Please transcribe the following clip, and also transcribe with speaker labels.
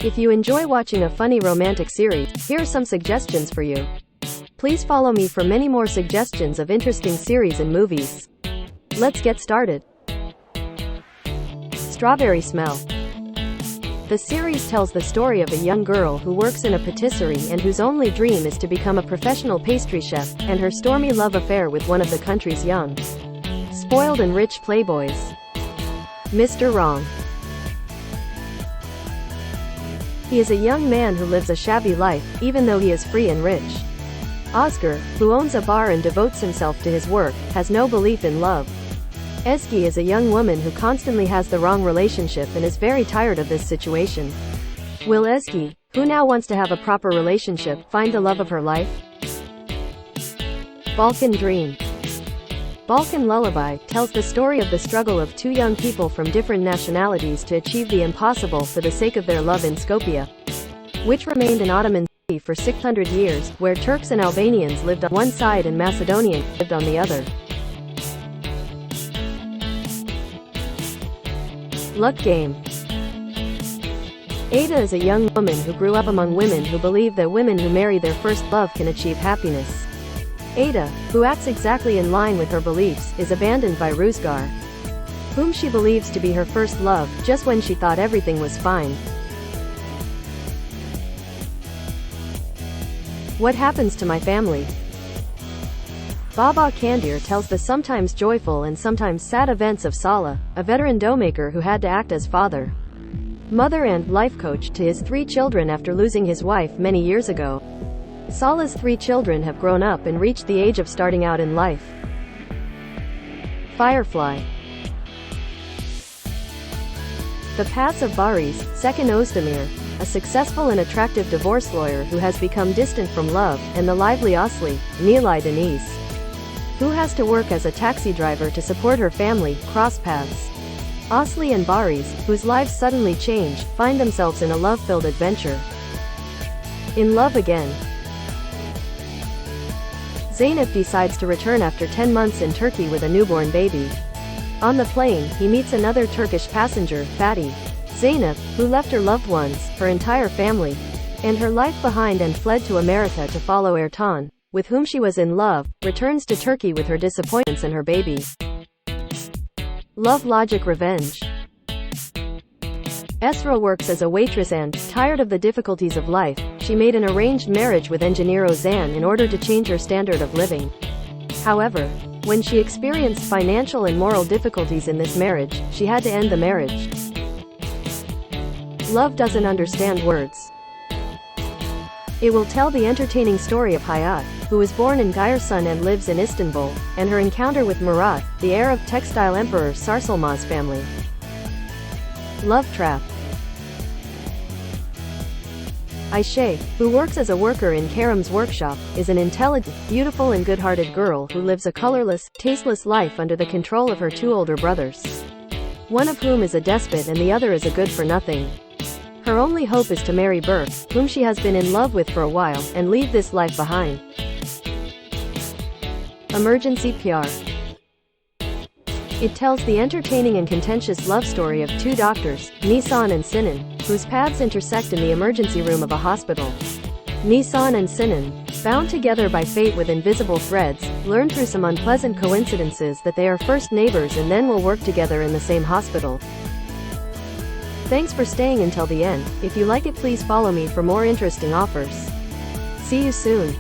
Speaker 1: If you enjoy watching a funny romantic series, here are some suggestions for you. Please follow me for many more suggestions of interesting series and movies. Let's get started. Strawberry Smell. The series tells the story of a young girl who works in a patisserie and whose only dream is to become a professional pastry chef, and her stormy love affair with one of the country's young, spoiled and rich playboys. Mr. Wrong. He is a young man who lives a shabby life, even though he is free and rich. Oscar, who owns a bar and devotes himself to his work, has no belief in love. Ezgi is a young woman who constantly has the wrong relationship and is very tired of this situation. Will Ezgi, who now wants to have a proper relationship, find the love of her life? Balkan Dream. Balkan Lullaby tells the story of the struggle of two young people from different nationalities to achieve the impossible for the sake of their love in Skopje, which remained an Ottoman city for 600 years, where Turks and Albanians lived on one side and Macedonians lived on the other. Luck Game. Ada is a young woman who grew up among women who believe that women who marry their first love can achieve happiness. Ada, who acts exactly in line with her beliefs, is abandoned by Ruzgar, whom she believes to be her first love, just when she thought everything was fine. What Happens to My Family? Baba Kandir tells the sometimes joyful and sometimes sad events of Sala, a veteran doughmaker who had to act as father, mother and life coach to his 3 children after losing his wife many years ago. Sala's 3 children have grown up and reached the age of starting out in life. Firefly. The Paths of Barış, Second Özdemir, a successful and attractive divorce lawyer who has become distant from love, and the lively Asli, Nilay Deniz, who has to work as a taxi driver to support her family, cross paths. Asli and Barış, whose lives suddenly change, find themselves in a love-filled adventure. In Love Again. Zeynep decides to return after 10 months in Turkey with a newborn baby. On the plane, he meets another Turkish passenger, Fatih. Zeynep, who left her loved ones, her entire family, and her life behind and fled to America to follow Ertan, with whom she was in love, returns to Turkey with her disappointments and her baby. Love Logic Revenge. Esra works as a waitress and, tired of the difficulties of life, she made an arranged marriage with engineer Ozan in order to change her standard of living. However, when she experienced financial and moral difficulties in this marriage, she had to end the marriage. Love Doesn't Understand Words. It will tell the entertaining story of Hayat, who was born in Giresun and lives in Istanbul, and her encounter with Murat, the heir of textile emperor Sarsılmaz family. Love Trap. Ayşe, who works as a worker in Kerem's workshop, is an intelligent, beautiful and good-hearted girl who lives a colorless, tasteless life under the control of her 2 older brothers, one of whom is a despot and the other is a good-for-nothing. Her only hope is to marry Berk, whom she has been in love with for a while, and leave this life behind. Emergency PR. It tells the entertaining and contentious love story of 2 doctors, Nisan and Sinan, whose paths intersect in the emergency room of a hospital. Nisan and Sinan, bound together by fate with invisible threads, learn through some unpleasant coincidences that they are first neighbors and then will work together in the same hospital. Thanks for staying until the end. If you like it, please follow me for more interesting offers. See you soon.